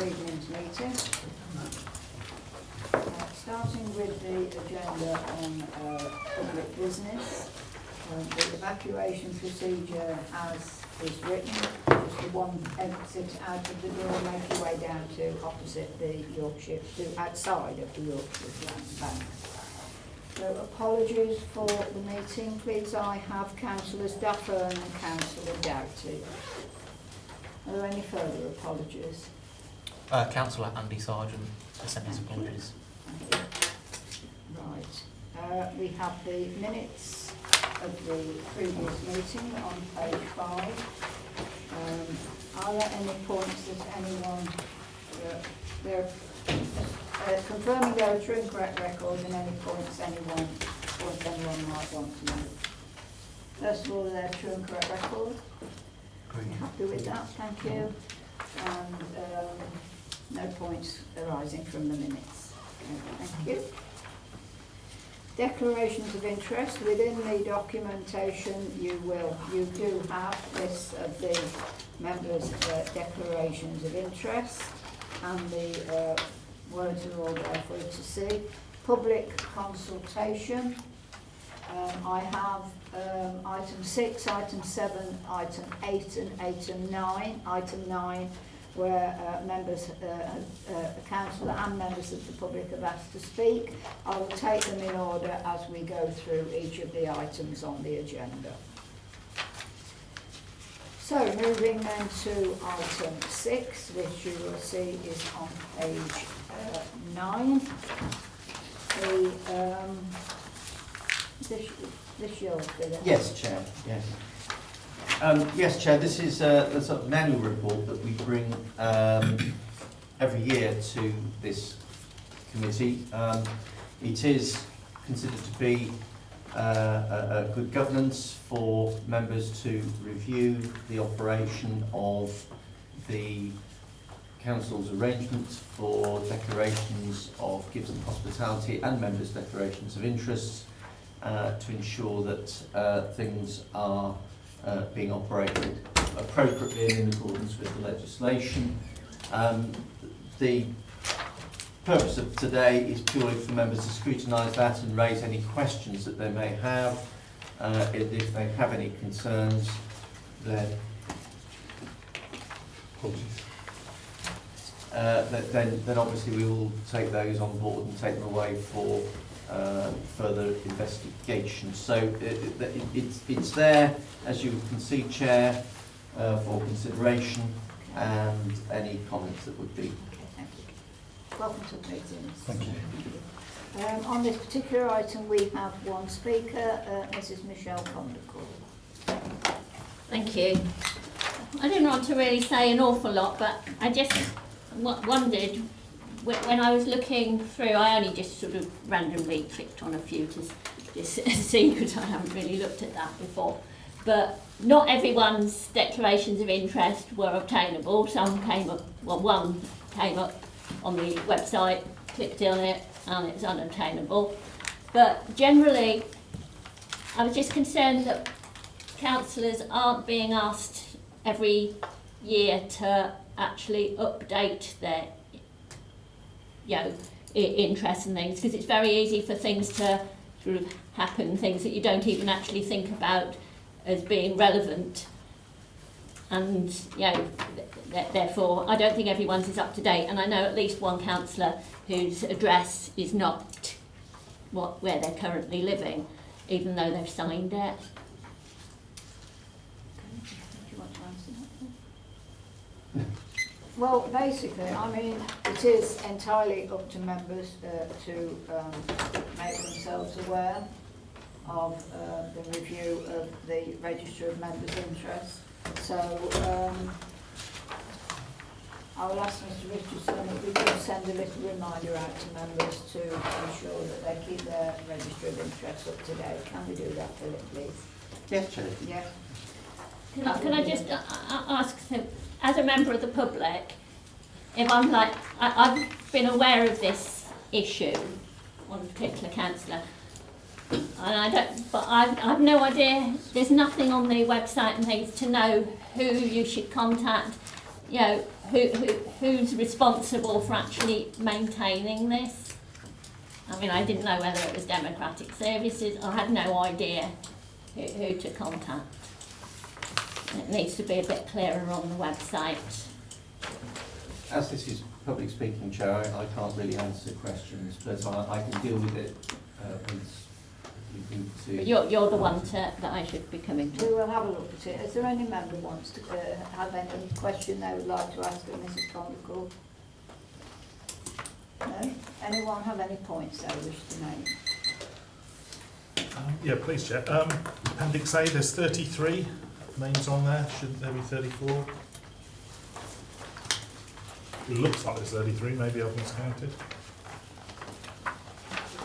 evening's meeting. Starting with the agenda on public business, the evacuation procedure as is written is the one exit out of the door, make your way down to opposite the Yorkshire, to outside of the Yorkshire Land Bank. So apologies for the meeting. Please, I have Councillors Duffer and Councillor Doughty. Are there any further apologies? Councillor Andy Sargent sent his apologies. Right. We have the minutes of the previous meeting on page 5. Are there any points that anyone, confirming there are true and correct records, and any points anyone might want to know? First of all, are there true and correct records? Happy with that, thank you. And no points arising from the minutes. Thank you. Declarations of interest. Within the documentation you do have lists of the members' declarations of interest, and the words are all there for you to see. Public consultation. I have item 6, item 7, item 8 and item 9. Item 9 where members, councillor and members of the public have asked to speak. I will take them in order as we go through each of the items on the agenda. So moving then to item 6, which you will see is on page 9. This yours, Billy? Yes, Chair. Yes. Yes, Chair. This is the sort of an annual report that we bring every year to this committee. It is considered to be a good governance for members to review the operation of the Council's arrangements for declarations of gifts and hospitality and members' declarations of interest, to ensure that things are being operated appropriately and in accordance with the legislation. The purpose of today is purely for members to scrutinise that and raise any questions that they may have. If they have any concerns, then then obviously we will take those on board and take them away for further investigation. So it's there, as you can see, Chair, for consideration and any comments that would be. Okay, thank you. Welcome to the meeting. Thank you. On this particular item we have one speaker, Mrs Michelle Condercourt. Thank you. I didn't want to really say an awful lot, but I just wondered, when I was looking through, I only just sort of randomly clicked on a few to just see, because I haven't really looked at that before. But not everyone's declarations of interest were obtainable. Some came up, well, one came up on the website, clicked on it, and it's unobtainable. But generally, I was just concerned that councillors aren't being asked every year to actually update their interests and things, because it's very easy for things to sort of happen, things that you don't even actually think about as being relevant, and therefore I don't think everyone's is up to date. And I know at least one councillor whose address is not where they're currently living, even though they've signed it. Do you want to answer that? Well, basically, I mean, it is entirely up to members to make themselves aware of the review of the Register of Members' Interest. So I will ask Mr Richardson if we could send a little reminder out to members to ensure that they keep their Register of Interest up to date. Can we do that, Philip, please? Yes, Chair. Yeah. Can I just ask, as a member of the public, if I'm like, I've been aware of this issue, one particular councillor, and I've no idea, there's nothing on the website and things to know who you should contact, you know, who's responsible for actually maintaining this? I mean, I didn't know whether it was Democratic Services. I had no idea who to contact. It needs to be a bit clearer on the website. As this is public speaking, Chair, I can't really answer questions, but I can deal with it once we need to. But you're the one that I should be coming We to. will have a look at it. Is there any member wants to have any question they would like to ask of Mrs. Condicle? No? Anyone have any points they wish to make? Yeah, please, Chair. Appendix A, there's 33 names on there. Shouldn't there be 34? It looks like there's 33. Maybe I've miscounted.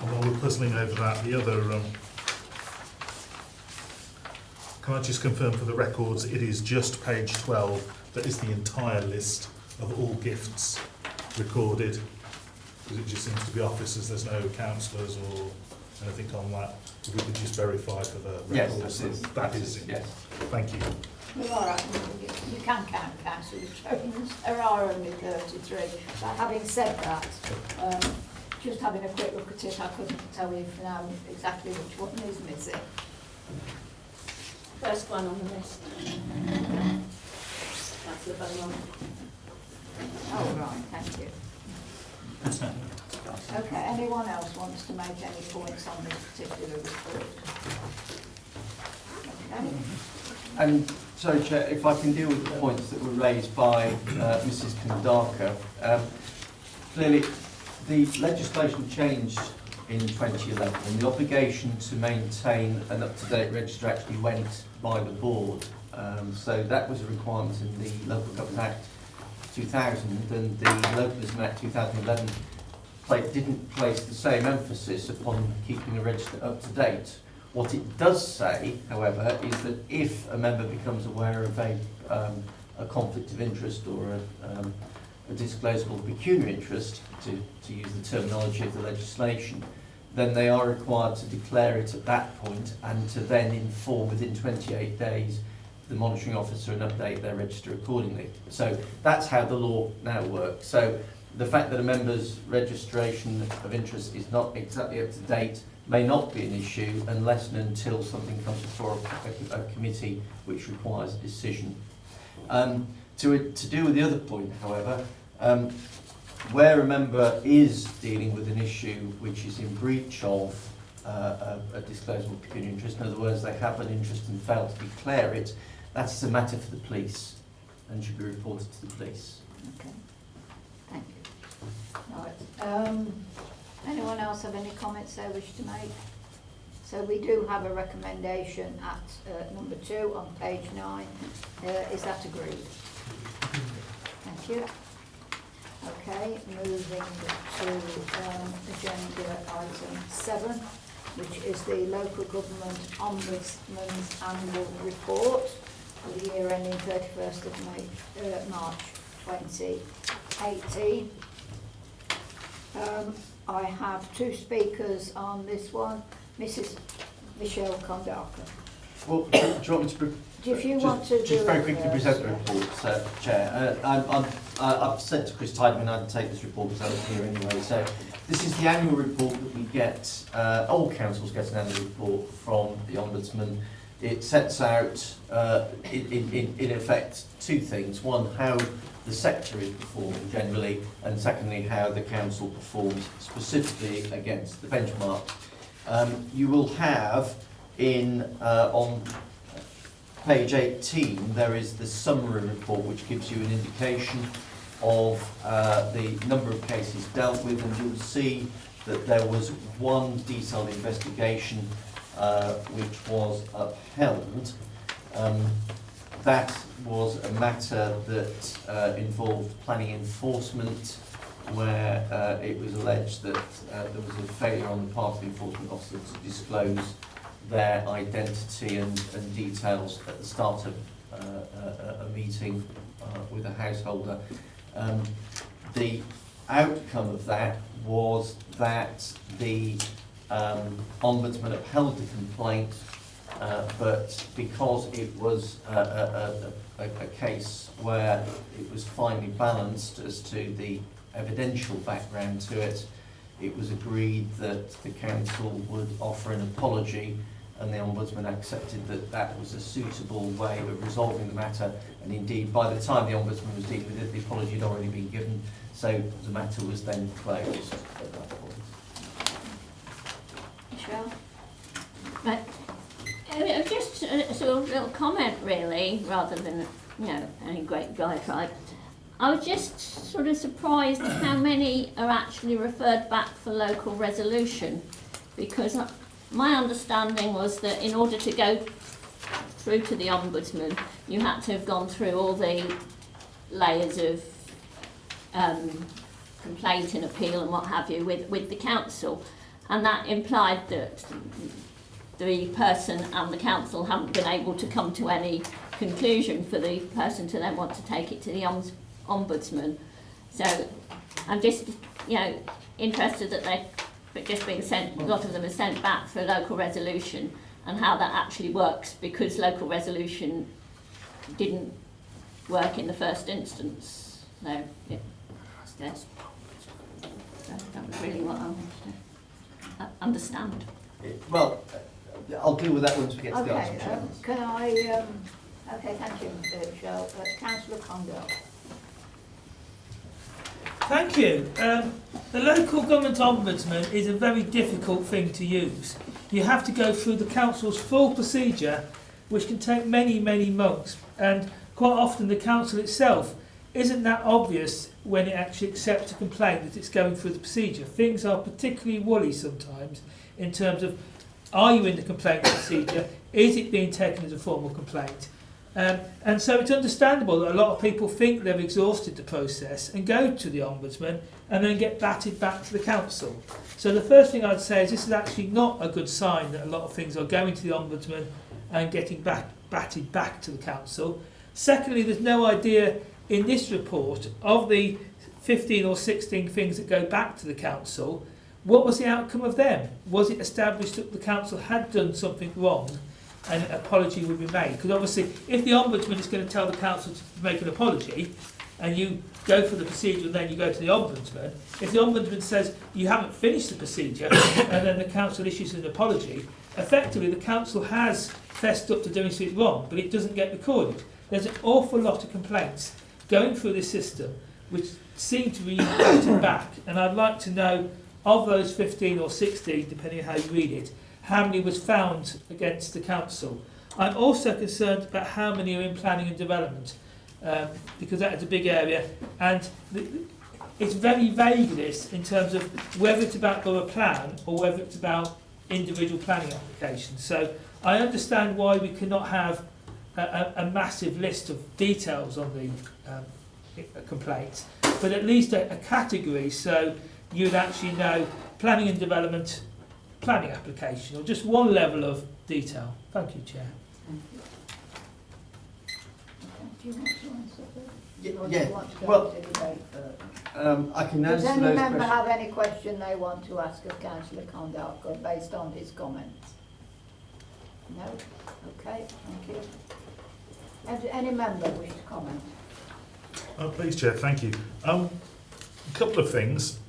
And while we're puzzling over that, the other... can I just confirm for the records, it is just page 12 that is the entire list of all gifts recorded? Because it just seems to be officers, there's no councillors or anything on that. If we could just verify for the Yes, records. that is it. Yes. Thank you. Well, all right, you can count councillor Jones. There are only 33. But having said that, just having a quick look at it, I couldn't tell you for now exactly which one is missing. First one on the list. That's the one. Oh, right, thank you. Okay, anyone else wants to make any points on this particular report? Okay. And so, Chair, if I can deal with the points that were raised by Mrs. Kandaka. Clearly, the legislation changed in 2011 and the obligation to maintain an up-to-date register actually went by the board. So that was a requirement in the Local Government Act 2000, and the Localism Act 2011 didn't place the same emphasis upon keeping a register up to date. What it does say, however, is that if a member becomes aware of a conflict of interest or a disclosable pecuniary interest, to use the terminology of the legislation, then they are required to declare it at that point and to then inform within 28 days the monitoring officer and update their register accordingly. So that's how the law now works. So the fact that a member's registration of interest is not exactly up to date may not be an issue unless and until something comes before a committee which requires a decision. To deal with the other point, however, where a member is dealing with an issue which is in breach of a disclosable pecuniary interest, in other words, they have an interest and fail to declare it, that's a matter for the police and should be reported to the police. Okay, thank you. Right. Anyone else have any comments they wish to make? So we do have a recommendation at number 2 on page 9. Is that agreed? Thank you. Okay, moving to agenda item 7, which is the Local Government Ombudsman's Annual Report for the year ending 31st of March 2018. I have 2 speakers on this one. Mrs. Michelle Kondaka. Well, do you want me to... If you want to just very quickly first, present the yeah. report, Chair. I've said to Chris Tideman I'd take this report because I was here anyway. So this is the annual report that we get. All councils get an annual report from the Ombudsman. It sets out, in effect, 2 things. One, how the sector is performing generally, and secondly, how the council performs specifically against the benchmark. You will have on page 18, there is the summary report which gives you an indication of the number of cases dealt with, and you'll see that there was 1 detailed investigation which was upheld. That was a matter that involved planning enforcement, where it was alleged that there was a failure on the part of the enforcement officer to disclose their identity and details at the start of a meeting with a householder. The outcome of that was that the Ombudsman upheld the complaint but because it was a case where it was finely balanced as to the evidential background to it, it was agreed that the council would offer an apology, and the Ombudsman accepted that that was a suitable way of resolving the matter, and indeed by the time the Ombudsman was dealing with it, the apology had already been given, so the matter was then closed at that point. Michelle? Right. Just a sort of little comment really, rather than, you know, any great diatribe. I was just sort of surprised how many are actually referred back for local resolution, because my understanding was that in order to go through to the Ombudsman, you had to have gone through all the layers of complaint and appeal and what have you with the council, and that implied that the person and the council haven't been able to come to any conclusion for the person to then want to take it to the Ombudsman. So I'm just, you know, interested that they're just being sent, a lot of them are sent back for local resolution, and how that actually works, because local resolution didn't work in the first instance. So, yeah, that was really what I wanted to understand. Well, I'll deal with that once we get to the Okay, item. can I, okay, thank you, Michelle. Councillor Condell. Thank you. The local government ombudsman is a very difficult thing to use. You have to go through the council's full procedure, which can take many, many months, and quite often the council itself isn't that obvious when it actually accepts a complaint that it's going through the procedure. Things are particularly woolly sometimes in terms of, are you in the complaint procedure? Is it being taken as a formal complaint? And so it's understandable that a lot of people think they've exhausted the process and go to the Ombudsman and then get batted back to the council. So the first thing I'd say is this is actually not a good sign that a lot of things are going to the Ombudsman and getting batted back to the council. Secondly, there's no idea in this report of the 15 or 16 things that go back to the council. What was the outcome of them? Was it established that the council had done something wrong and an apology would be made? Because obviously, if the Ombudsman is going to tell the council to make an apology, and you go for the procedure and then you go to the Ombudsman, if the Ombudsman says you haven't finished the procedure and then the council issues an apology, effectively the council has fessed up to doing something wrong, but it doesn't get recorded. There's an awful lot of complaints going through this system which seem to be batted back, and I'd like to know, of those 15 or 16, depending on how you read it, how many was found against the council. I'm also concerned about how many are in planning and development, because that is a big area, and it's very vague, this, in terms of whether it's about borough plan or whether it's about individual planning applications. So I understand why we cannot have a massive list of details on the complaints, but at least a category, so you'd actually know planning and development, planning application, or just one level of detail. Thank you, Chair. Do you want to answer that? Or do Yeah, you want to go well, to debate further? I can Does answer any those member questions. have any question they want to ask of Councillor Condell based on his comments? No? Okay, thank you. Any member wish to comment? Please, Chair, thank you. A couple of things.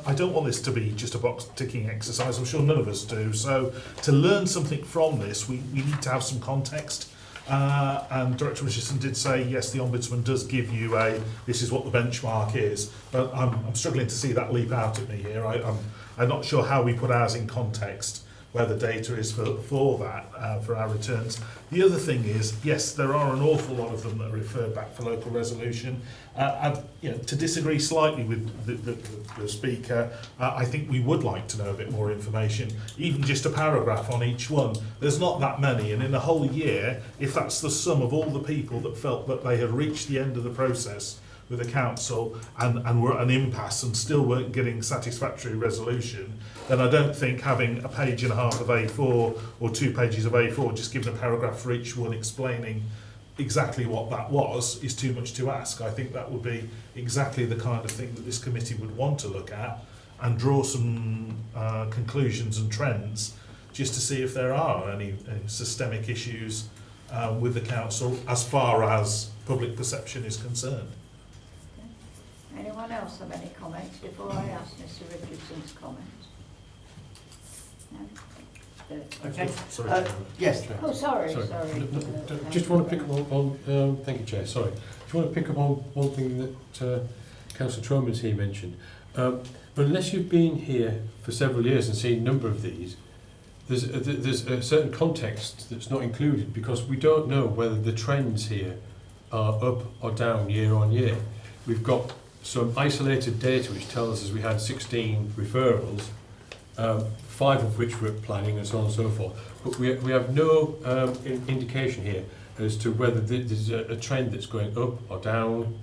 I don't want this to be just a box-ticking exercise. I'm sure none of us do. So to learn something from this, we need to have some context. And Director Richardson did say, yes, the Ombudsman does give you this is what the benchmark is. But I'm struggling to see that leap out at me here. I'm not sure how we put ours in context, where the data is for that, for our returns. The other thing is, yes, there are an awful lot of them that are referred back for local resolution. And to disagree slightly with the speaker, I think we would like to know a bit more information, even just a paragraph on each one. There's not that many, and in a whole year, if that's the sum of all the people that felt that they had reached the end of the process with the council and were at an impasse and still weren't getting satisfactory resolution, then I don't think having a page and a half of A4 or 2 pages of A4, just giving a paragraph for each one explaining exactly what that was, is too much to ask. I think that would be exactly the kind of thing that this committee would want to look at and draw some conclusions and trends just to see if there are any systemic issues with the council as far as public perception is concerned. Anyone else have any comments before I ask Mr Richardson's comments? No? Okay. Sorry, Uh, Chairman. Yes. Oh, sorry. Just want to pick up on, thank you, Chair, sorry. Just want to pick up on one thing that Councillor Troman's here mentioned. But unless you've been here for several years and seen a number of these, there's a certain context that's not included because we don't know whether the trends here are up or down year on year. We've got some isolated data which tells us we had 16 referrals, 5 of which were planning and so on and so forth. But we have no indication here as to whether there's a trend that's going up or down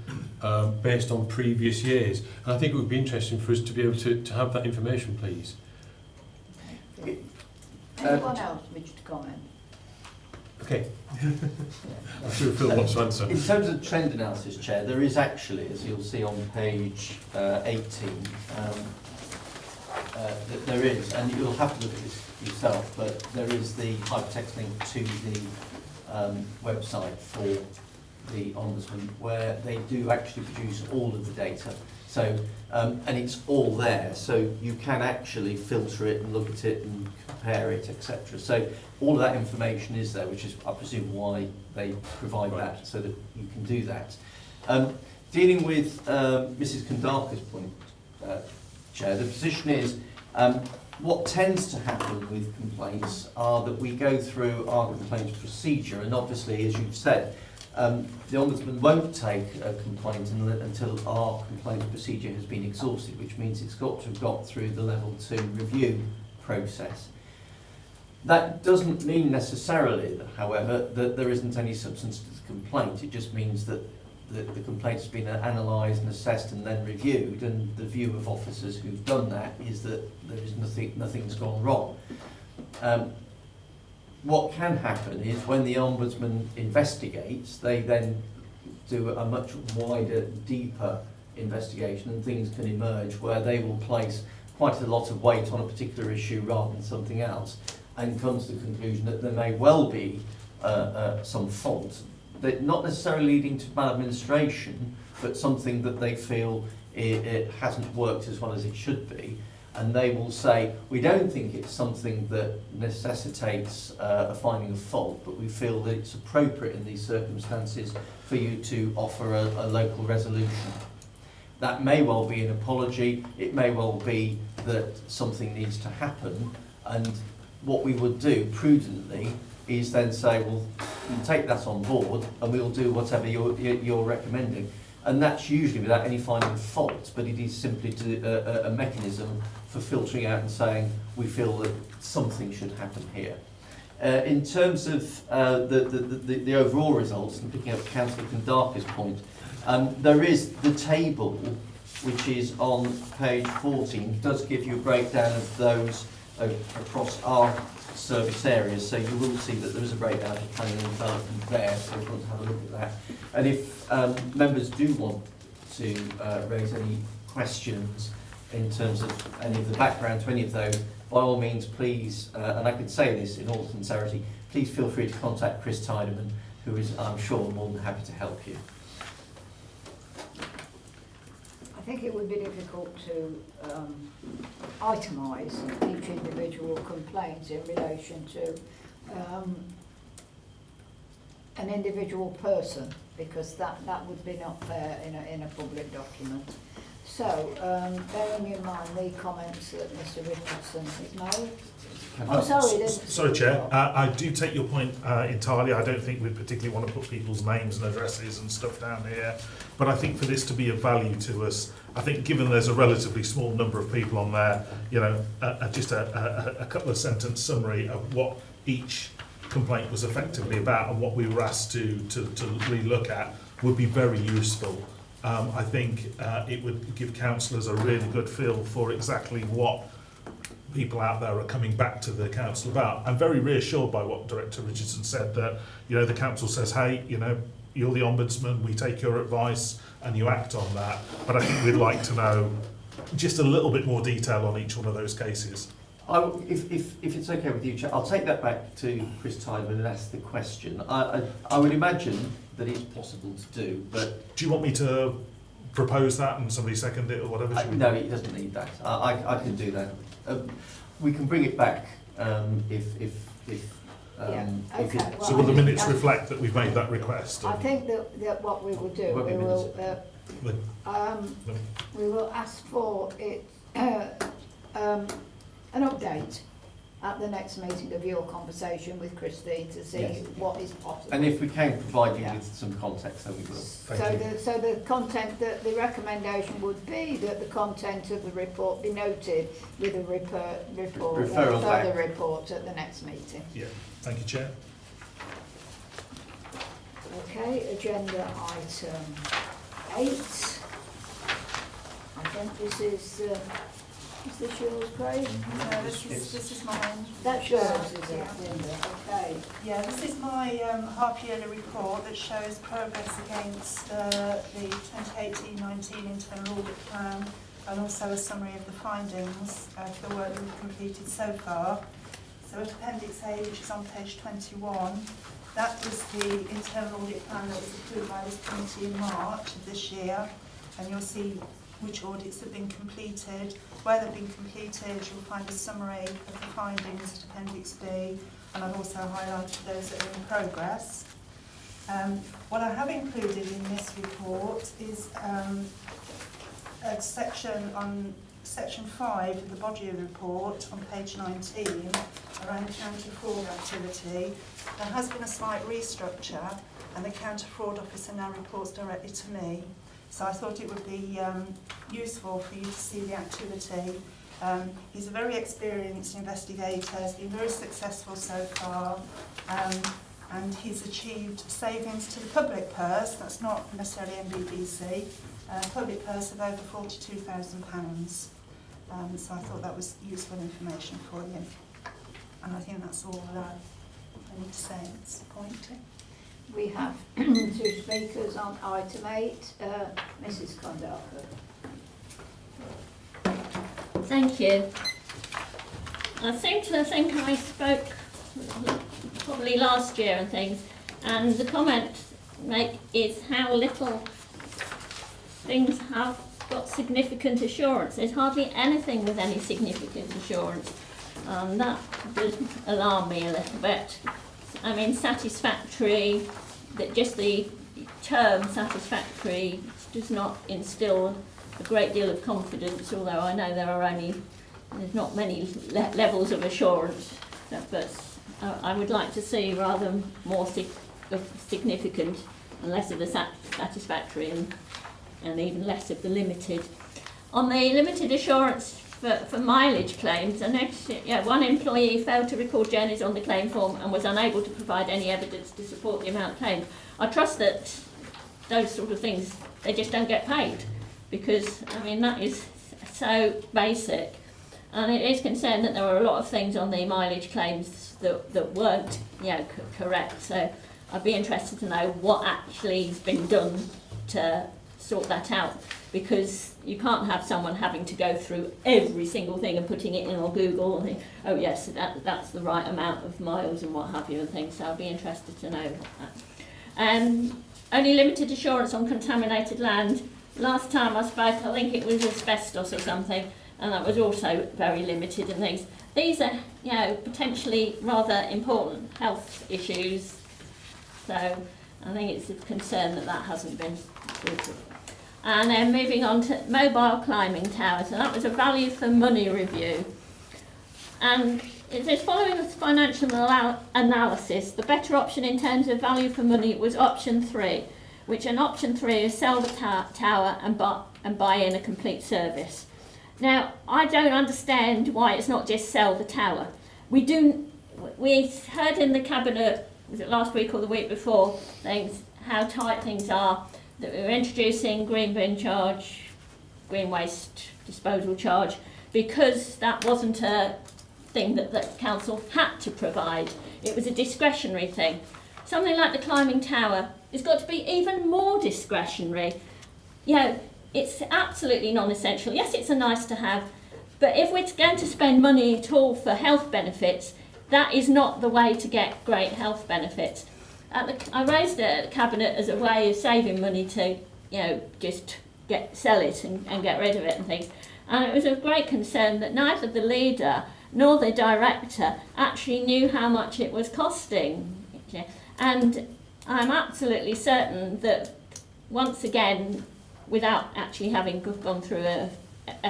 based on previous years. And I think it would be interesting for us to be able to have that information, please. Anyone else wish to comment? Okay. I'm sure Phil wants to answer. In terms of trend analysis, Chair, there is actually, as you'll see on page 18, there is, and you'll have to look at this yourself, but there is the hypertext link to the website for the Ombudsman, where they do actually produce all of the data. So, and it's all there, so you can actually filter it and look at it and compare it, etc. So all of that information is there, which is, I presume, why they provide that, so that you can do that. Dealing with Mrs. Kandaka's point, Chair, the position is, what tends to happen with complaints are that we go through our complaints procedure, and obviously, as you've said, the Ombudsman won't take a complaint until our complaints procedure has been exhausted, which means it's got to have got through the level 2 review process. That doesn't mean necessarily, however, that there isn't any substance to the complaint. It just means that the complaint has been analysed and assessed and then reviewed, and the view of officers who've done that is that there is nothing's gone wrong. What can happen is when the Ombudsman investigates, they then do a much wider, deeper investigation, and things can emerge where they will place quite a lot of weight on a particular issue rather than something else, and come to the conclusion that there may well be some fault, that not necessarily leading to maladministration, but something that they feel it hasn't worked as well as it should be. And they will say, we don't think it's something that necessitates a finding of fault, but we feel that it's appropriate in these circumstances for you to offer a local resolution. That may well be an apology, it may well be that something needs to happen, and what we would do prudently is then say, well, we'll take that on board and we'll do whatever you're recommending. And that's usually without any finding of fault, but it is simply a mechanism for filtering out and saying, we feel that something should happen here. In terms of the overall results, and picking up Councillor Kandaka's point, there is the table, which is on page 14, does give you a breakdown of those across our service areas, so you will see that there is a breakdown of planning and development there, so we've got to have a look at that. And if members do want to raise any questions in terms of any of the background to any of those, by all means please, and I can say this in all sincerity, please feel free to contact Chris Tideman, who is, I'm sure, more than happy to help you. I think it would be difficult to itemise each individual complaint in relation to an individual person, because that would be not fair in a public document. So, bearing in mind the comments that Mr Richardson has made. Sorry, Chair. I do take your point entirely. I don't think we particularly want to put people's names and addresses and stuff down here. But I think for this to be of value to us, I think given there's a relatively small number of people on there, you know, just a couple of sentence summary of what each complaint was effectively about and what we were asked to really look at would be very useful. I think it would give councillors a really good feel for exactly what people out there are coming back to the council about. I'm very reassured by what Director Richardson said, that, you know, the council says, hey, you know, you're the Ombudsman, we take your advice and you act on that. But I think we'd like to know just a little bit more detail on each one of those cases. If it's okay with you, Chair, I'll take that back to Chris Tyman and ask the question. I would imagine that it's possible to do, but Do you want me to propose that and somebody second it or whatever? Should we- no, it doesn't need that. I can do that. We can bring it back if Yeah, if okay, it- well, So will the minutes I- reflect that we've made that request? I think that what we will do, Won't be we will, The- we will ask for it, an update at the next meeting of your conversation with Christine to see Yes. what is possible. And if we can provide you Yeah. with some context, then we will. So the content, the recommendation would be that the content of the report be noted with a Referral back. further report at the next meeting. Yeah, thank you, Chair. Okay, agenda item 8. I think this is this yours, Craig? No, this is mine. That's yours, is it, Yeah. Linda? Okay. Yeah, this is my half-yearly report that shows progress against the 2018-19 internal audit plan, and also a summary of the findings of the work that we've completed so far. So at Appendix A, which is on page 21, that was the internal audit plan that was approved by this committee in March of this year, and you'll see which audits have been completed, where they've been completed. You'll find a summary of the findings at Appendix B, and I've also highlighted those that are in progress. What I have included in this report is a section on section 5 of the body of the report on page 19 around counter-fraud activity. There has been a slight restructure, and the counter-fraud officer now reports directly to me. So I thought it would be useful for you to see the activity. He's a very experienced investigator, he's been very successful so far, and he's achieved savings to the public purse, that's not necessarily MBBC, public purse of over £42,000. So I thought that was useful information for you. And I think that's all I need to say at this point. We have 2 speakers on item 8. Mrs. Condalker. Thank you. I seem to think I spoke probably last year and things, and the comment make is how little things have got significant assurance. There's hardly anything with any significant assurance. That does alarm me a little bit. I mean, satisfactory, that just the term satisfactory does not instill a great deal of confidence, although I know there's not many levels of assurance, but I would like to see rather more significant and less of the satisfactory and even less of the limited. On the limited assurance for mileage claims, one employee failed to record journeys on the claim form and was unable to provide any evidence to support the amount claimed. I trust that those sort of things, they just don't get paid, because, I mean, that is so basic. And it is concerned that there were a lot of things on the mileage claims that weren't correct. So I'd be interested to know what actually has been done to sort that out, because you can't have someone having to go through every single thing and putting it in on Google and think, oh yes, that's the right amount of miles and what have you and things. So I'd be interested to know that. Only limited assurance on contaminated land. Last time I spoke, I think it was asbestos or something, and that was also very limited and things. These are, potentially rather important health issues. So I think it's a concern that hasn't been sorted. And then moving on to mobile climbing towers. So that was a value for money review. And it says, following the financial analysis, the better option in terms of value for money was option 3, which in option 3 is sell the tower and buy in a complete service. Now, I don't understand why it's not just sell the tower. We heard in the cabinet, was it last week or the week before, how tight things are, that we were introducing green bin charge, green waste disposal charge, because that wasn't a thing that the council had to provide. It was a discretionary thing. Something like the climbing tower has got to be even more discretionary. It's absolutely non-essential. Yes, it's a nice to have, But if we're going to spend money at all for health benefits, that is not the way to get great health benefits. I raised it at the Cabinet as a way of saving money to, just sell it and get rid of it and things. And it was of great concern that neither the leader nor the director actually knew how much it was costing. And I'm absolutely certain that, once again, without actually having gone through a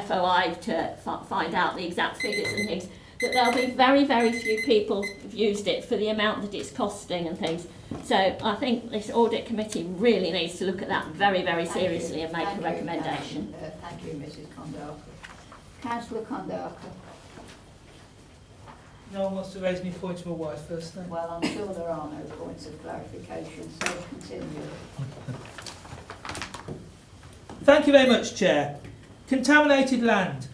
FOI to find out the exact figures and things, that there'll be very, very few people who've used it for the amount that it's costing and things. So I think this audit committee really needs to look at that very, very seriously and make a recommendation. Thank you, Mrs. Condaka. Councillor Condaka. No one wants to raise any points for my wife first, then? Well, I'm sure there are no points of clarification, so continue. Thank you very much, Chair. Contaminated land.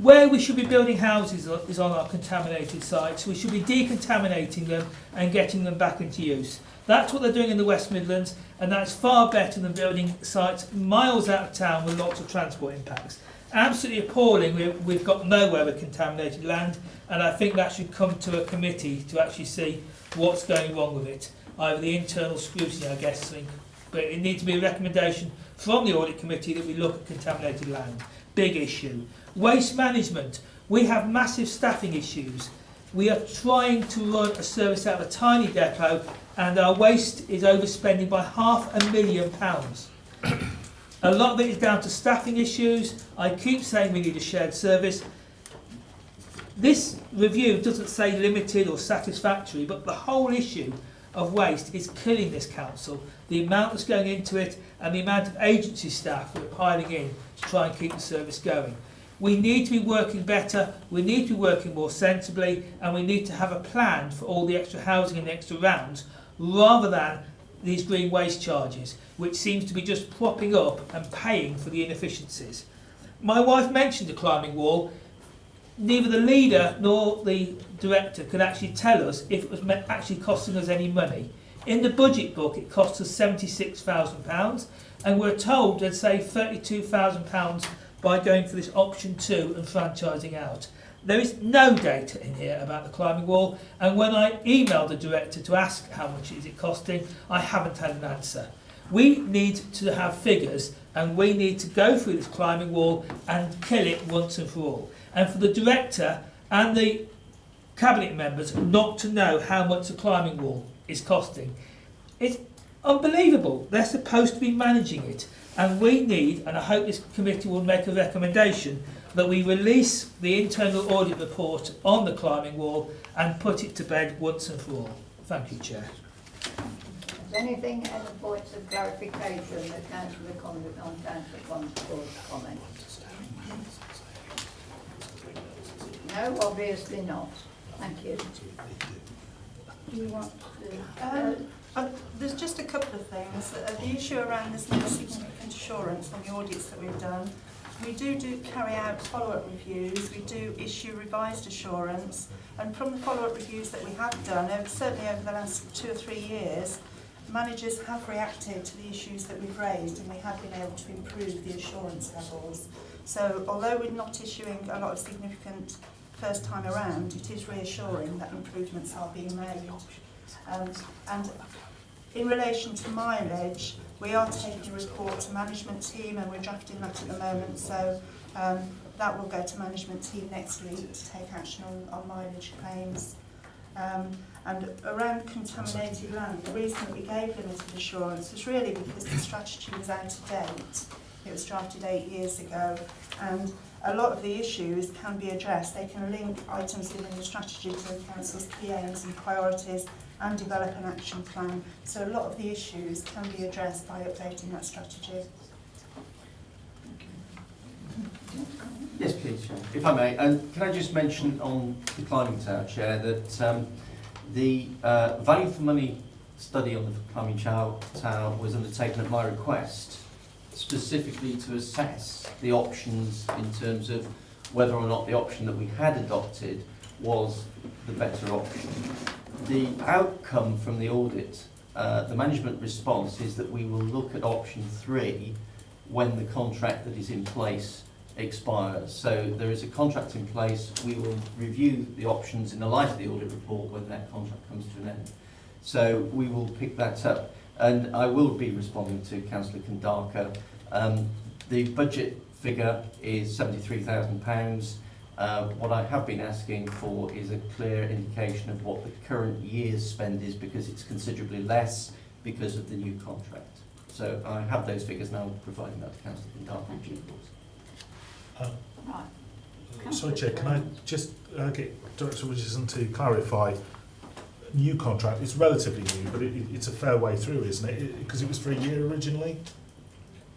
Where we should be building houses is on our contaminated sites. We should be decontaminating them and getting them back into use. That's what they're doing in the West Midlands, and that's far better than building sites miles out of town with lots of transport impacts. Absolutely appalling. We've got nowhere with contaminated land, and I think that should come to a committee to actually see what's going wrong with it. Either the internal scrutiny, I guess, but it needs to be a recommendation from the audit committee that we look at contaminated land. Big issue. Waste management. We have massive staffing issues. We are trying to run a service out of a tiny depot, and our waste is overspending by £500,000. A lot of it is down to staffing issues. I keep saying we need a shared service. This review doesn't say limited or satisfactory, but the whole issue of waste is killing this council. The amount that's going into it and the amount of agency staff we're piling in to try and keep the service going. We need to be working better, we need to be working more sensibly, and we need to have a plan for all the extra housing and the extra rounds, rather than these green waste charges, which seems to be just propping up and paying for the inefficiencies. My wife mentioned the climbing wall. Neither the leader nor the director could actually tell us if it was actually costing us any money. In the budget book, it cost us £76,000, and we're told they'd save £32,000 by going for this option 2 and franchising out. There is no data in here about the climbing wall, and when I emailed the director to ask how much is it costing, I haven't had an answer. We need to have figures, and we need to go through this climbing wall and kill it once and for all. And for the director and the cabinet members not to know how much the climbing wall is costing, it's unbelievable. They're supposed to be managing it, and we need, and I hope this committee will make a recommendation, that we release the internal audit report on the climbing wall and put it to bed once and for all. Thank you, Chair. Is anything, any points of clarification that Councillor Condor's comment? No, obviously not. Thank you. Do you want to? There's just a couple of things. The issue around this no significant assurance on the audits that we've done. We do carry out follow-up reviews. We do issue revised assurance. And from the follow-up reviews that we have done, certainly over the last 2 or 3 years, managers have reacted to the issues that we've raised, and we have been able to improve the assurance levels. So although we're not issuing a lot of significant first time around, it is reassuring that improvements are being made. And in relation to mileage, we are taking a report to management team, and we're drafting that at the moment, so that will go to management team next week to take action on mileage claims. And around contaminated land, the reason that we gave limited assurance was really because the strategy was out of date. It was drafted 8 years ago, and a lot of the issues can be addressed. They can link items within the strategy to the council's key aims and priorities and develop an action plan. So a lot of the issues can be addressed by updating that strategy. Yes, please, if I may. And can I just mention on the climbing tower, Chair, that the value for money study on the climbing tower was undertaken at my request, specifically to assess the options in terms of whether or not the option that we had adopted was the better option. The outcome from the audit, the management response, is that we will look at option 3 when the contract that is in place expires. So there is a contract in place. We will review the options in the light of the audit report when that contract comes to an end. So we will pick that up. And I will be responding to Councillor Kandaka. The budget figure is £73,000. What I have been asking for is a clear indication of what the current year's spend is, because it's considerably less because of the new contract. So I have those figures now, providing that to Councillor Kandaka in due course. Right. Sorry, Chair, can I just get Director Richardson to clarify? New contract, it's relatively new, but it's a fair way through, isn't it? Because it was for a year originally?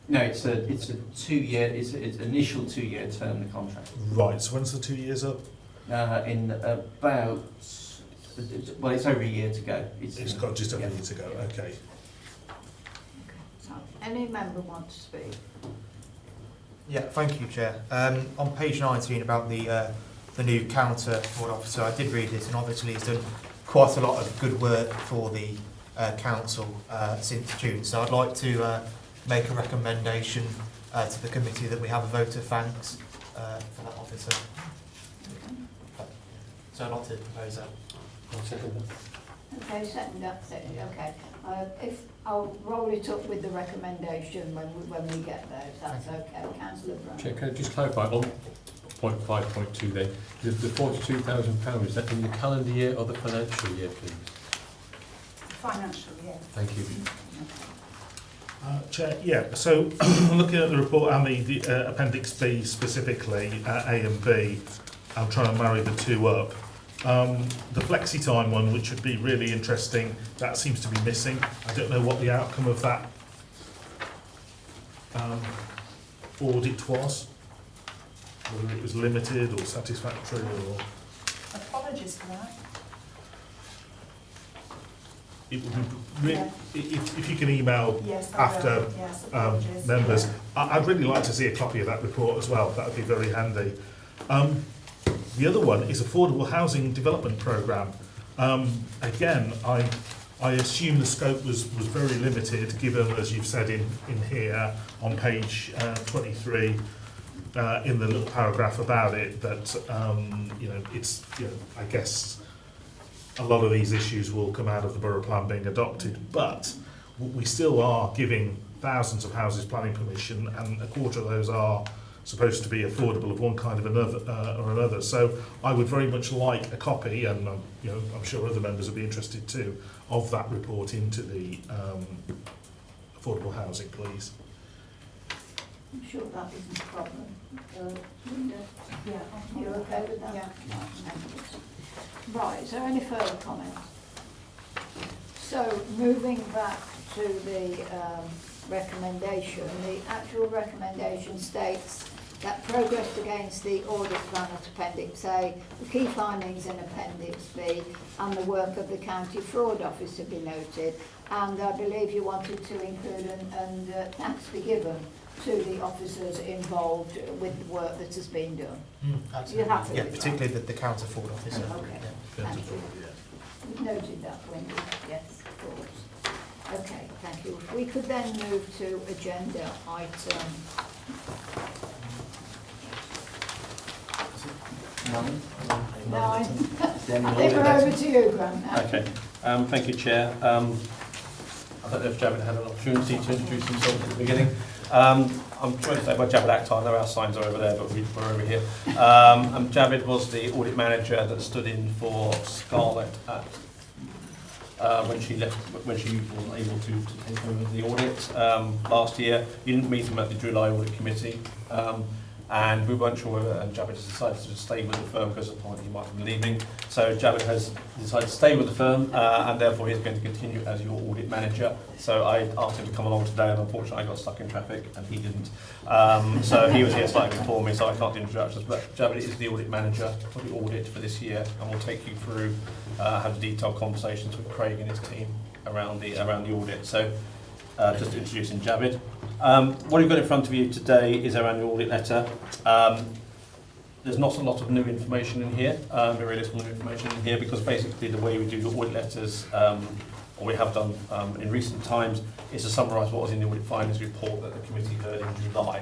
No, it's a 2-year, it's an initial 2-year term, the contract. Right, so when's the 2 years up? In about, well, it's over a year to go. It's got just over a year to go, okay. So, any member want to speak? Yeah, thank you, Chair. On page 19 about the new counter fraud officer, I did read it, and obviously he's done quite a lot of good work for the council since June. So I'd like to make a recommendation to the committee that we have a vote of thanks for that officer. So I'd like to propose that. I'll second that. Okay, second, okay. If I'll roll it up with the recommendation when we get there, if that's okay. Councillor Brown. Chair, can I just clarify on point 5.2 then, the £42,000, is that in the calendar year or the financial year, please? Financial year. Thank you. Chair, yeah, so looking at the report and the Appendix B specifically, A and B, I'm trying to marry the two up. The flexi time one, which would be really interesting, that seems to be missing. I don't know what the outcome of that audit was, whether it was limited or satisfactory or... Apologies for that. It would be if you can email Yes, after yes, apologies. members. I'd really like to see a copy of that report as well. That would be very handy. The other one is Affordable Housing Development Programme. Again, I assume the scope was very limited, given, as you've said in here on page 23, in the little paragraph about it, that it's I guess a lot of these issues will come out of the borough plan being adopted, but we still are giving thousands of houses planning permission, and a quarter of those are supposed to be affordable of one kind of another or another. So I would very much like a copy, and I'm sure other members would be interested too, of that report into the affordable housing, please. I'm sure that isn't a problem. Linda, Yeah. you're okay with that? Yeah. Right, thank you. Right, is there any further comments? So, moving back to the recommendation, the actual recommendation states that progress against the audit plan at Appendix A, the key findings in Appendix B, and the work of the County Fraud Officer be noted. And I believe you wanted to include and thanks be given to the officers involved with the work that has been done. Absolutely. You're happy Yeah, with that? particularly the counter fraud officer. Okay. Yeah. Thank you. We've noted that, Wendy. Yes, of course. Okay, thank you. If we could then move to agenda item 9. I think we're over to you, Graham, now. Okay, thank you, Chair. I don't know if Javid had an opportunity to introduce himself at the beginning. I'm trying to say by Javid Akhtar, I know our signs are over there, but we're over here. Javid was the audit manager that stood in for Scarlett at, when she left, when she wasn't able to take over the audit last year. You didn't meet him at the July audit committee. And we weren't sure whether Javid has decided to stay with the firm because of the point he might be leaving. So Javid has decided to stay with the firm and therefore he's going to continue as your audit manager. So I asked him to come along today, and unfortunately I got stuck in traffic and he didn't. So he was here slightly before me, so I can't do introductions. But Javid is the audit manager for the audit for this year, and we'll take you through, have detailed conversations with Craig and his team around the audit. So just introducing Javid. What you've got in front of you today is our annual audit letter. There's not a lot of new information in here, very little new information in here, because basically the way we do the audit letters or we have done in recent times, is to summarise what was in the audit findings report that the committee heard in July.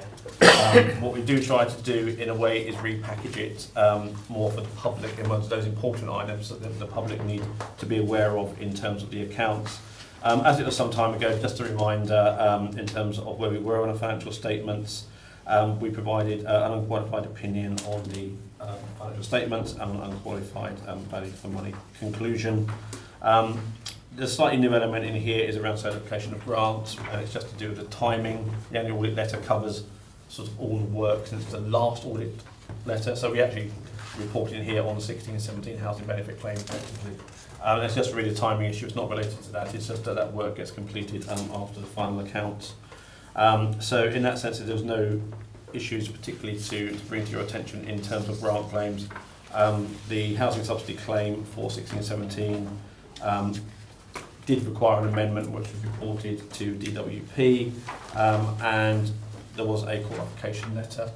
What we do try to do in a way is repackage it more for the public amongst those important items that the public need to be aware of in terms of the accounts. As it was some time ago, just a reminder in terms of where we were on the financial statements, we provided an unqualified opinion on the financial statements and an unqualified value for money conclusion. The slightly new element in here is around certification of grants, and it's just to do with the timing. The annual audit letter covers sort of all the work since the last audit letter, so we actually report in here on 16 and 17 housing benefit claim effectively. It's just really a timing issue, it's not related to that, it's just that that work gets completed after the final accounts. So in that sense, there's no issues particularly to bring to your attention in terms of grant claims. The housing subsidy claim for 16 and 17 did require an amendment which was reported to DWP, and there was a qualification letter.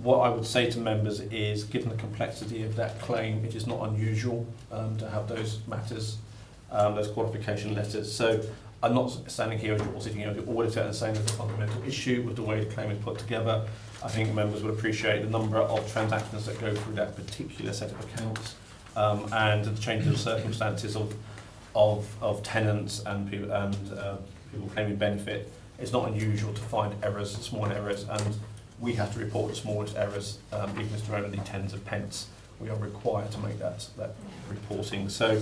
What I would say to members is, given the complexity of that claim, it is not unusual to have those matters, those qualification letters. So I'm not standing here or sitting here as the auditor and saying there's a fundamental issue with the way the claim is put together. I think members would appreciate the number of transactions that go through that particular set of accounts and the change of circumstances of tenants and people claiming benefit. It's not unusual to find errors, small errors, and we have to report the smallest errors, even if it's only tens of pence. We are required to make that reporting. So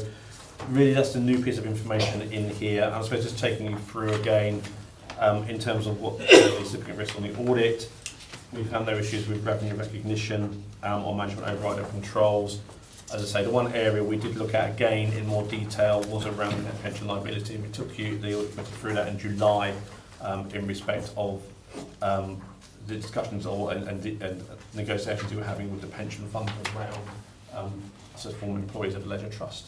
really that's the new piece of information in here. And I suppose just taking you through again, in terms of what the significant risk on the audit, we found no issues with revenue recognition or management override of controls. As I say, the one area we did look at again in more detail was around the net pension liability. We took the audit committee through that in July in respect of the discussions and negotiations we were having with the pension fund around former employees of the Leisure Trust.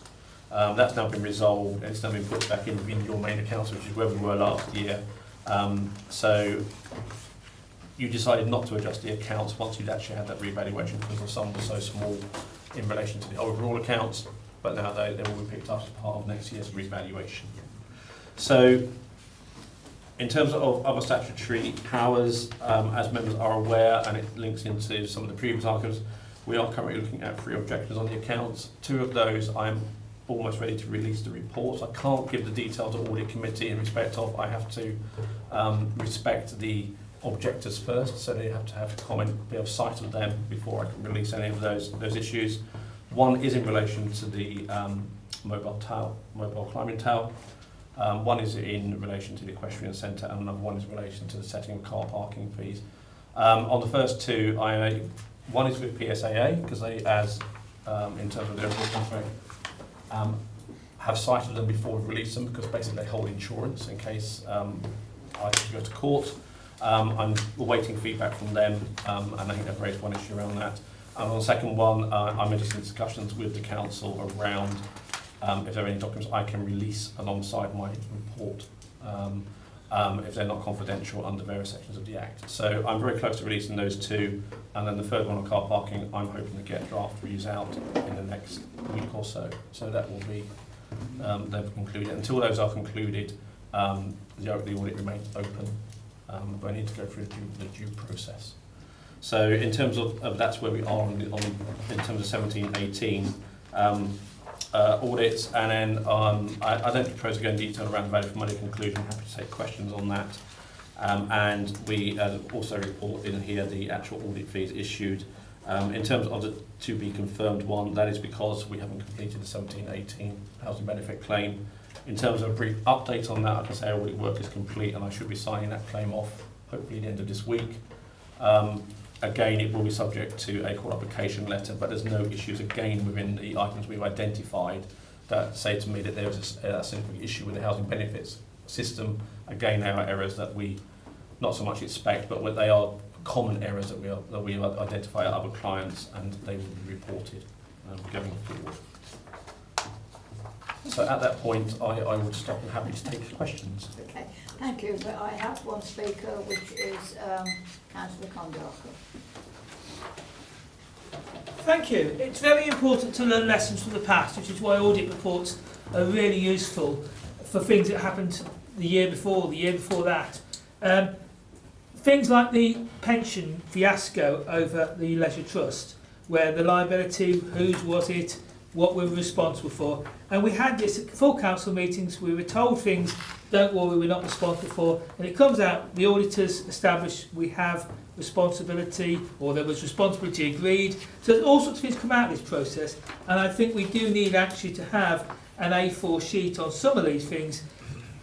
That's now been resolved and it's now been put back in your main accounts, which is where we were last year. So you decided not to adjust the accounts once you'd actually had that revaluation because the sum was so small in relation to the overall accounts, but now they will be picked up as part of next year's revaluation. So in terms of other statutory powers, as members are aware, and it links into some of the previous articles, we are currently looking at 3 objections on the accounts. 2 of those I'm almost ready to release the reports. I can't give the detail to audit committee in respect of I have to respect the objectors first, so they have to have comment, be of sight of them before I can release any of those issues. One is in relation to the mobile climbing tower. One is in relation to the equestrian centre, and another one is in relation to the setting of car parking fees. On the first 2, one is with PSAA, because they, as in terms of their overall contract, have cited them before we release them, because basically they hold insurance in case I have to go to court. I'm awaiting feedback from them, and I think they've raised one issue around that. And on the second one, I'm in discussions with the council around if there are any documents I can release alongside my report, if they're not confidential under various sections of the Act. So I'm very close to releasing those 2, and then the third one on car parking, I'm hoping to get draft reviews out in the next week or so. So that will be they've concluded. Until those are concluded, the audit remains open, but I need to go through the due process. So in terms of that's where we are in terms of 17-18. Audits, and then I don't propose to go in detail around the value for money conclusion. Happy to take questions on that. And we also report in here the actual audit fees issued. In terms of the to be confirmed one, that is because we haven't completed the 17-18 housing benefit claim. In terms of a brief update on that, I can say audit work is complete and I should be signing that claim off hopefully at the end of this week. Again, it will be subject to a qualification letter, but there's no issues again within the items we've identified that say to me that there is a significant issue with the housing benefits system. Again, there are errors that we not so much expect, but they are common errors that we identify at other clients, and they will be reported going forward. So at that point, I would stop and happy to take questions. Okay, thank you. But I have one speaker, which is Councillor Condarco. Thank you. It's very important to learn lessons from the past, which is why audit reports are really useful for things that happened the year before that. Things like the pension fiasco over the Leisure Trust, where the liability, whose was it, what we were responsible for. And we had this at full council meetings, we were told things, don't worry, we're not responsible for. And it comes out, the auditors established we have responsibility, or there was responsibility agreed. So there's all sorts of things come out of this process. And I think we do need actually to have an A4 sheet on some of these things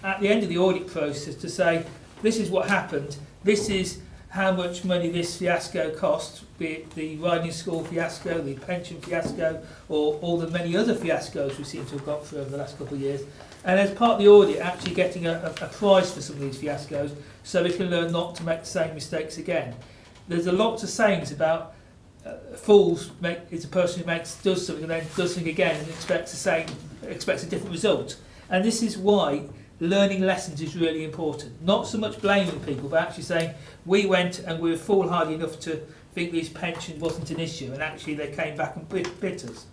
at the end of the audit process to say, this is what happened, this is how much money this fiasco cost, be it the riding school fiasco, the pension fiasco, or all the many other fiascos we seem to have got through over the last couple of years. And as part of the audit, actually getting a prize for some of these fiascos so we can learn not to make the same mistakes again. There's a lot of sayings about fools is a person who does something and then does something again and expects a different result. And this is why learning lessons is really important. Not so much blaming people, but actually saying, we went and we were foolhardy enough to think this pension wasn't an issue, and actually they came back and bit us.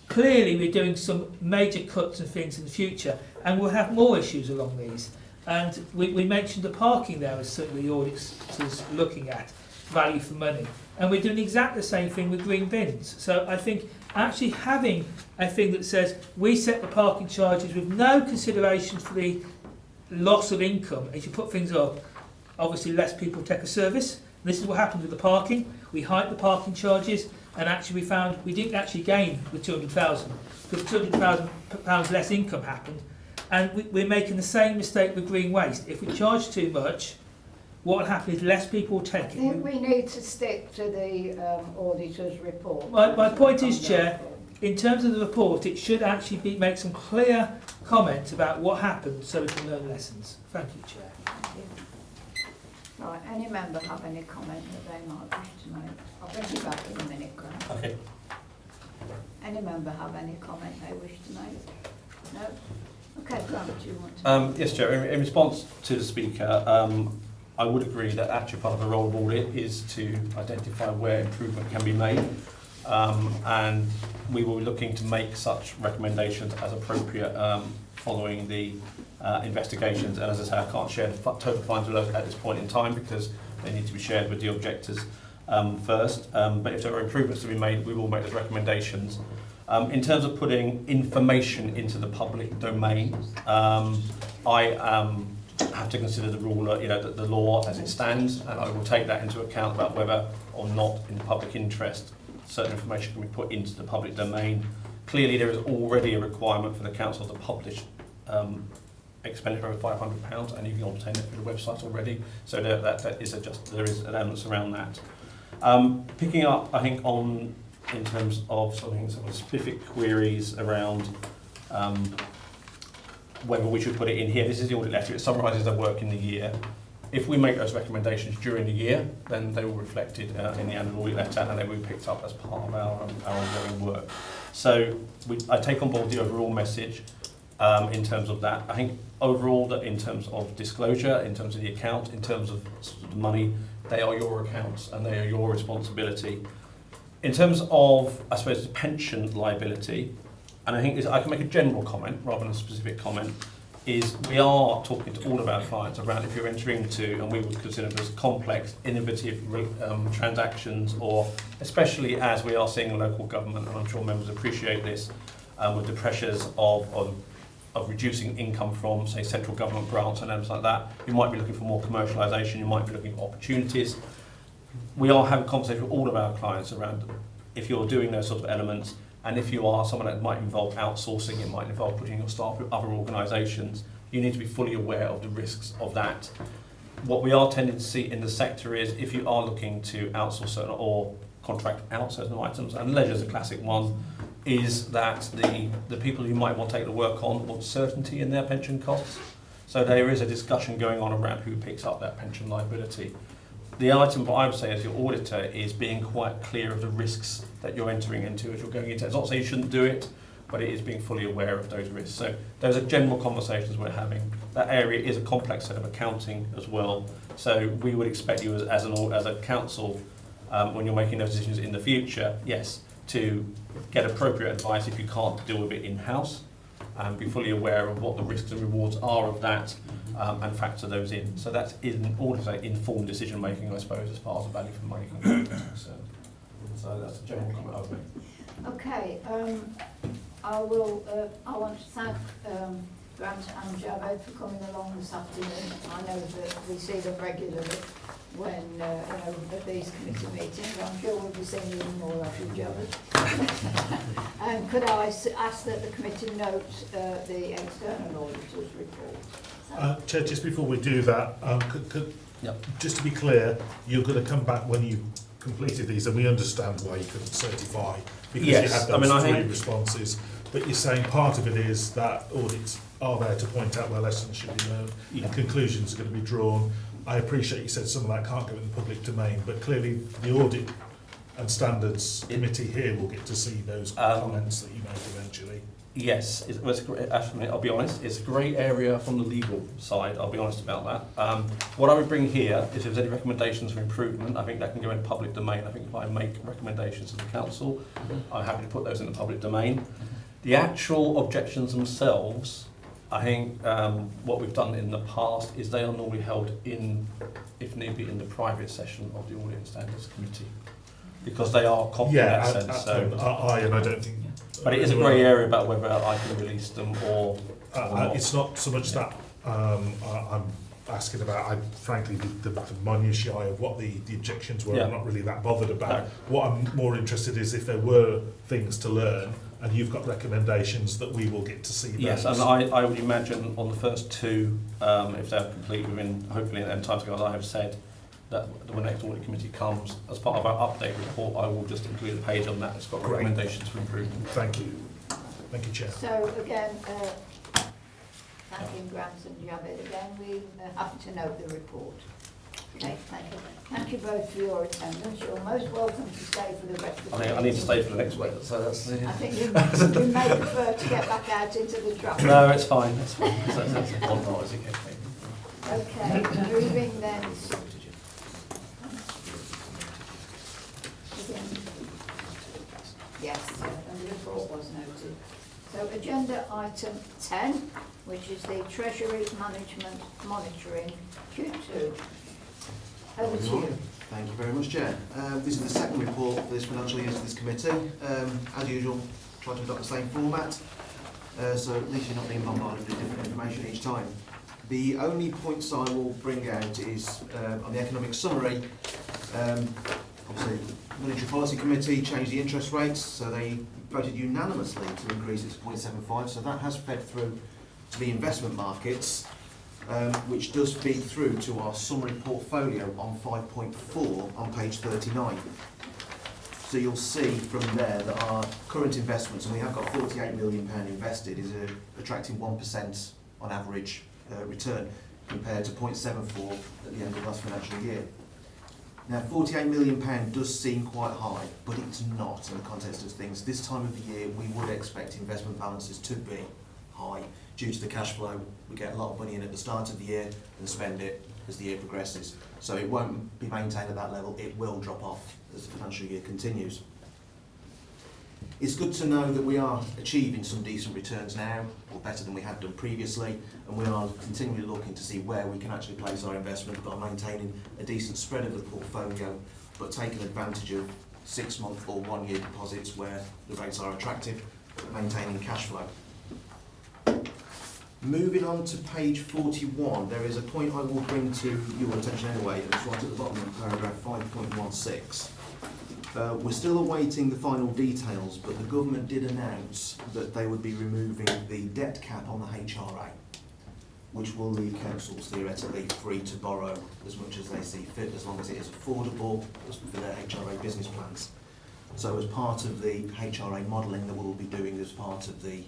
Clearly we're doing some major cuts and things in the future, and we'll have more issues along these. And we mentioned the parking there as certainly the auditors looking at, value for money. And we're doing exactly the same thing with green bins. So I think actually having a thing that says we set the parking charges with no consideration for the loss of income. As you put things up, obviously less people take a service. This is what happened with the parking. We hiked the parking charges, and actually we found we didn't actually gain the 200,000 because £200,000 less income happened. And we're making the same mistake with green waste. If we charge too much, what will happen is less people will take it. I think we need to stick to the auditor's report. My point is, Chair, in terms of the report, it should actually make some clear comments about what happened so we can learn lessons. Thank you, Chair. Thank you. Right, any member have any comment that they might wish to make? I'll bring you back in a minute, Grant. Okay. Any member have any comment they wish to make? No? Okay, Grant, do you want to? Yes, Chair. In response to the Speaker, I would agree that actually part of the role of audit is to identify where improvement can be made, and we will be looking to make such recommendations as appropriate following the investigations. And as I say, I can't share the total findings at this point in time because they need to be shared with the objectors first. But if there are improvements to be made, we will make those recommendations. In terms of putting information into the public domain, I have to consider the rule, the law as it stands, and I will take that into account about whether or not, in the public interest, certain information can be put into the public domain. Clearly, there is already a requirement for the council to publish expenditure over £500, and you can obtain it through the website already. So there is an element around that. Picking up, I think, in terms of some specific queries around whether we should put it in here. This is the audit letter. It summarises their work in the year. If we make those recommendations during the year, then they will be reflected in the annual audit letter, and they will be picked up as part of our ongoing work. So I take on board the overall message in terms of that. I think overall that in terms of disclosure, in terms of the account, in terms of the money, they are your accounts and they are your responsibility. In terms of, I suppose, the pension liability, and I think I can make a general comment rather than a specific comment, is we are talking to all of our clients around if you're entering into, and we would consider them as complex, innovative transactions, or especially as we are seeing local government, and I'm sure members appreciate this, with the pressures of reducing income from, say, central government grants and elements like that. You might be looking for more commercialisation, you might be looking for opportunities. We are having conversations with all of our clients around if you're doing those sort of elements, and if you are someone that might involve outsourcing, it might involve putting your staff with other organisations, you need to be fully aware of the risks of that. What we are tending to see in the sector is if you are looking to outsource certain or contract out certain items, and leisure is a classic one, is that the people who might want to take the work on want certainty in their pension costs. So there is a discussion going on around who picks up that pension liability. The item that I would say as your auditor is being quite clear of the risks that you're entering into as you're going into it. It's not saying you shouldn't do it, but it is being fully aware of those risks. So those are general conversations we're having. That area is a complex set of accounting as well. So we would expect you as a council, when you're making those decisions in the future, yes, to get appropriate advice if you can't deal with it in-house. and be fully aware of what the risks and rewards are of that, and factor those in. So that's in order to say informed decision making, I suppose, as far as the value for money can go. So that's a general comment I've made. Okay, I want to thank Grant and Javed for coming along this afternoon. I know that we see them regularly when, at these committee meetings. I'm sure we'll be seeing even more of you, Javed. And could I ask that the committee note the external auditor's report? Chair, just before we do that, just to be clear, you're going to come back when you completed these, and we understand why you couldn't certify, because you had those three responses. But you're saying part of it is that audits are there to point out where lessons should be learned, and conclusions are going to be drawn. I appreciate you said some of that can't go in the public domain, but clearly the audit and standards committee here will get to see those comments that you make eventually. Yes, actually, I'll be honest, it's a grey area from the legal side, I'll be honest about that. What I would bring here is if there's any recommendations for improvement, I think that can go in public domain. I think if I make recommendations to the council, I'm happy to put those in the public domain. The actual objections themselves, I think what we've done in the past is they are normally held in, if need be, in the private session of the Audit and Standards Committee, because they are common in that sense. And I don't think. But it is a grey area about whether I can release them or not. It's not so much that I'm asking about. Frankly, the minutiae of what the objections were, I'm not really that bothered about. No. What I'm more interested is if there were things to learn, and you've got recommendations that we will get to see. Yes, those. and I would imagine on the first two, if they're complete within, hopefully, them timescales I have said, that when the next audit committee comes, as part of our update report, I will just include a page on that that's got recommendations for improvement. Thank you. Thank you, Chair. So again, thanking Grant and Javed again, we happy to note the report. Okay, thank you. Thank you both for your attendance. You're most welcome to stay for the rest of the meeting. I need to stay for the next week, so that's the... I think you may prefer to get back out into the traffic. No, it's fine, it's fine. That's one noise, Okay, moving then. Yes, and the report was noted. So agenda item 10, which is the Treasury Management Monitoring Q2. Over to you. Thank you very much, Chair. This is the second report for this financial year to this committee. As usual, try to adopt the same format, so at least you're not being bombarded with different information each time. The only points I will bring out is on the economic summary. Obviously, the Monetary Policy Committee changed the interest rates, so they voted unanimously to increase it to 0.75, so that has fed through to the investment markets, which does feed through to our summary portfolio on 5.4 on page 39. So you'll see from there that our current investments, and we have got £48 million invested, is attracting 1% on average return, compared to 0.74 at the end of last financial year. Now, £48 million does seem quite high, but it's not in the context of things. This time of the year, we would expect investment balances to be high due to the cash flow. We get a lot of money in at the start of the year and spend it as the year progresses. So it won't be maintained at that level. It will drop off as the financial year continues. It's good to know that we are achieving some decent returns now, or better than we had done previously, and we are continually looking to see where we can actually place our investment by maintaining a decent spread of the portfolio, but taking advantage of 6-month or 1-year deposits where the rates are attractive, but maintaining cash flow. Moving on to page 41, there is a point I will bring to your attention anyway, and it's right at the bottom of paragraph 5.16. We're still awaiting the final details, but the government did announce that they would be removing the debt cap on the HRA, which will leave councils theoretically free to borrow as much as they see fit, as long as it is affordable for their HRA business plans. So as part of the HRA modelling that we'll be doing as part of the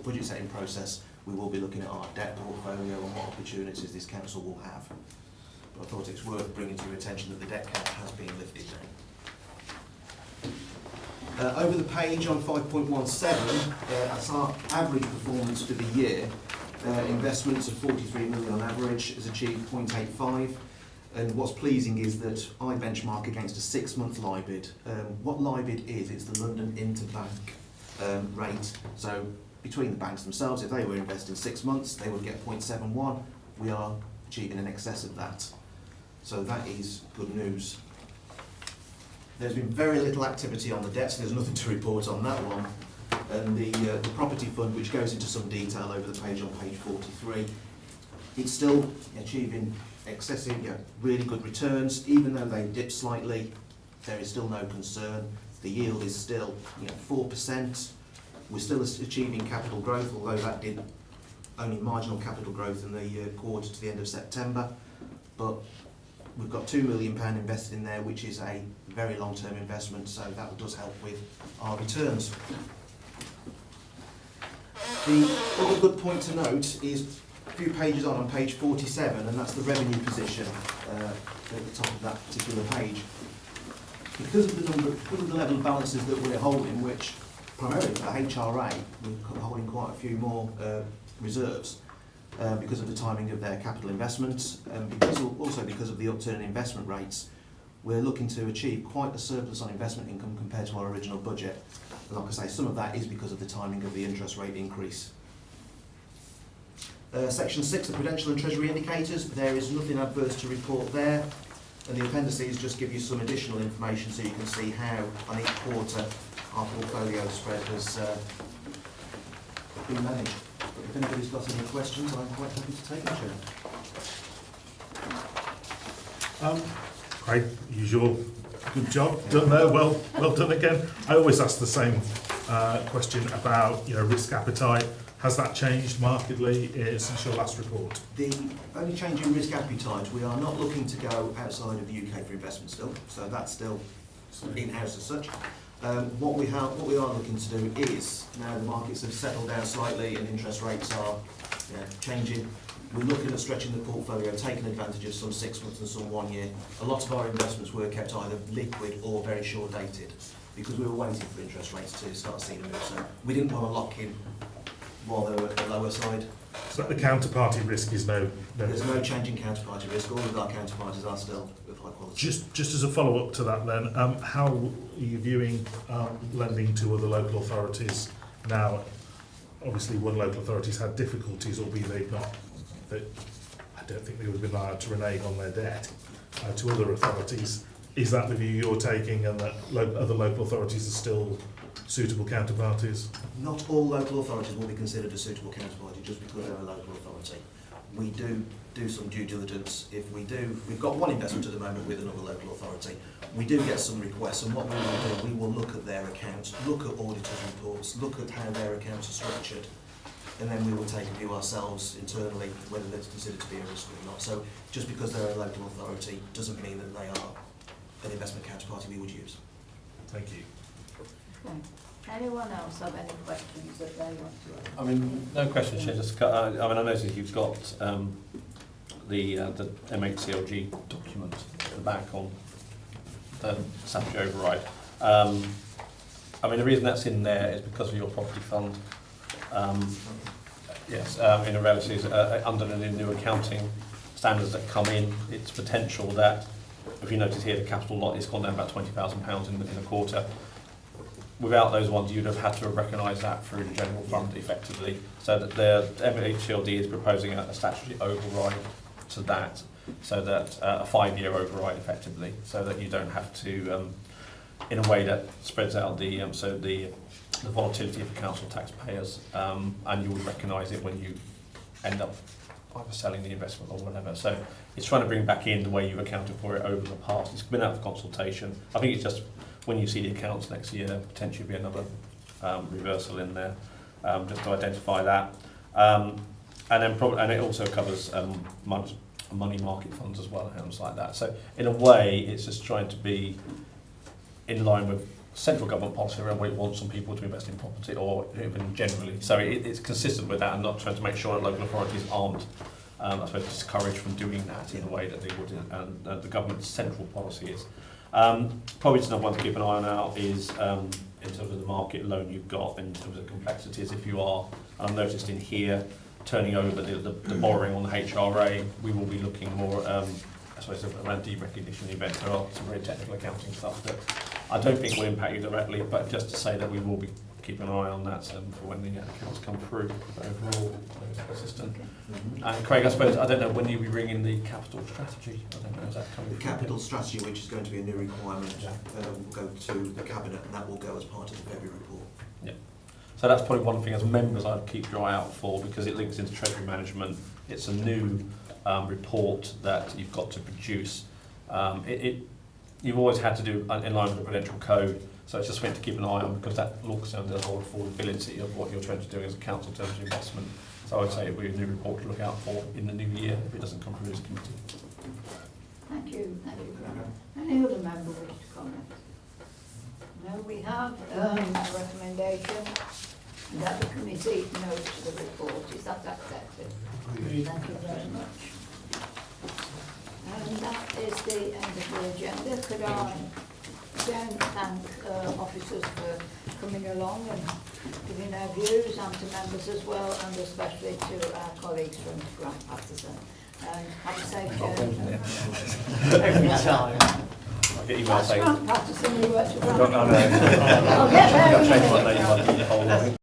budget setting process, we will be looking at our debt portfolio and what opportunities this council will have. But I thought it's worth bringing to your attention that the debt cap has been lifted now. Over the page on 5.17, that's our average performance for the year. Investments of 43 million on average has achieved 0.85. And what's pleasing is that I benchmark against a 6-month LIBID. What LIBID is, it's the London Interbank rate. So between the banks themselves, if they were investing 6 months, they would get 0.71. We are achieving in excess of that. So that is good news. There's been very little activity on the debt, so there's nothing to report on that one. And the property fund, which goes into some detail over the page on page 43, it's still achieving excessive, really good returns. Even though they dip slightly, there is still no concern. The yield is still 4%. We're still achieving capital growth, although that did only marginal capital growth in the quarter to the end of September. But we've got £2 million invested in there, which is a very long-term investment, so that does help with our returns. The other good point to note is a few pages on page 47, and that's the revenue position at the top of that particular page. Because of the level of balances that we're holding, which primarily for the HRA, we're holding quite a few more reserves because of the timing of their capital investments, and because of the upturn in investment rates, we're looking to achieve quite a surplus on investment income compared to our original budget. And like I say, some of that is because of the timing of the interest rate increase. Section 6, the prudential and treasury indicators, there is nothing adverse to report there. And the appendices just give you some additional information so you can see how on each quarter our portfolio spread has been managed. But if anybody's got any questions, I'm quite happy to take them, Chair. Craig, usual, good job, done there, well done again. I always ask the same question about risk appetite. Has that changed markedly since your last report? The only change in risk appetite, we are not looking to go outside of the UK for investment still, so that's still in-house as such. What we are looking to do is, now the markets have settled down slightly and interest rates are changing, we're looking at stretching the portfolio, taking advantage of some 6 months and some 1 year. A lot of our investments were kept either liquid or very short dated because we were waiting for interest rates to start seeing a move. So we didn't want to lock in while they were at the lower side. So the counterparty risk is no. There's no change in counterparty risk. All of our counterparties are still with high quality. Just as a follow-up to that then, how are you viewing lending to other local authorities now? Obviously one local authority's had difficulties, albeit they've not, I don't think they would have been allowed to renege on their debt to other authorities. Is that the view you're taking, and that other local authorities are still suitable counterparties? Not all local authorities will be considered a suitable counterparty just because they're a local authority. We do some due diligence. If we do, we've got one investment at the moment with another local authority. We do get some requests, and what we will do, we will look at their accounts, look at auditors' reports, look at how their accounts are structured, and then we will take a view ourselves internally whether that's considered to be a risk or not. So just because they're a local authority doesn't mean that they are an investment counterparty we would use. Thank you. Okay. Anyone else have any questions that they want to ask? I mean, no questions, Chair. Just, I noticed you've got the MHCLG document at the back on the statutory override. I mean, the reason that's in there is because of your property fund. Yes, in reality, under the new accounting standards that come in, it's potential that, if you notice here, the capital lot is gone down about £20,000 in a quarter. Without those ones, you'd have had to have recognised that through the general fund effectively. So that the MHCLD is proposing a statutory override to that, so that a 5-year override effectively, so that you don't have to, in a way that spreads out the volatility of the council taxpayers, and you would recognise it when you end up either selling the investment or whatever. So it's trying to bring back in the way you've accounted for it over the past. It's been out for consultation. I think it's just when you see the accounts next year, there'll potentially be another reversal in there, just to identify that. And it also covers money market funds as well, and things like that. So in a way, it's just trying to be in line with central government policy around where it wants some people to invest in property, or even generally. So it's consistent with that, and not trying to make sure that local authorities aren't, I suppose, discouraged from doing that in a way that they would, and the government's central policy is. Probably just another one to keep an eye on now is in terms of the market loan you've got, in terms of complexities. If you are, I've noticed in here, turning over the borrowing on the HRA, we will be looking more, I suppose, around derecognition events. There are some very technical accounting stuff that I don't think will impact you directly, but just to say that we will be keep an eye on that for when the accounts come through. But overall, it's consistent. And Craig, I suppose, I don't know, when you'll be bringing the capital strategy? I don't know, is that coming The through? capital strategy, which is going to be a new requirement, will go to the Cabinet, and that will go as part of the February report. So that's probably one thing as members I'd keep your eye out for, because it links into treasury management. It's a new report that you've got to produce. You've always had to do in line with the Prudential Code, so it's just something to keep an eye on, because that will concern the whole affordability of what you're trying to do as a council in terms of investment. So I would say it would be a new report to look out for in the new year if it doesn't come through as a committee. Thank you, Graham. Any other member wish to comment? No, we have a recommendation that the committee notes the report. Is that accepted? Thank you very much. And that is the end of the agenda. Could I again thank officers for coming along and giving their views, and to members as well, and especially to our colleagues from Grant Patterson. And have a safe journey. Every time. I'll get emails saying. Grant Patterson, he works for Grant. I'll get there. I'll change my name. I'll keep the whole line.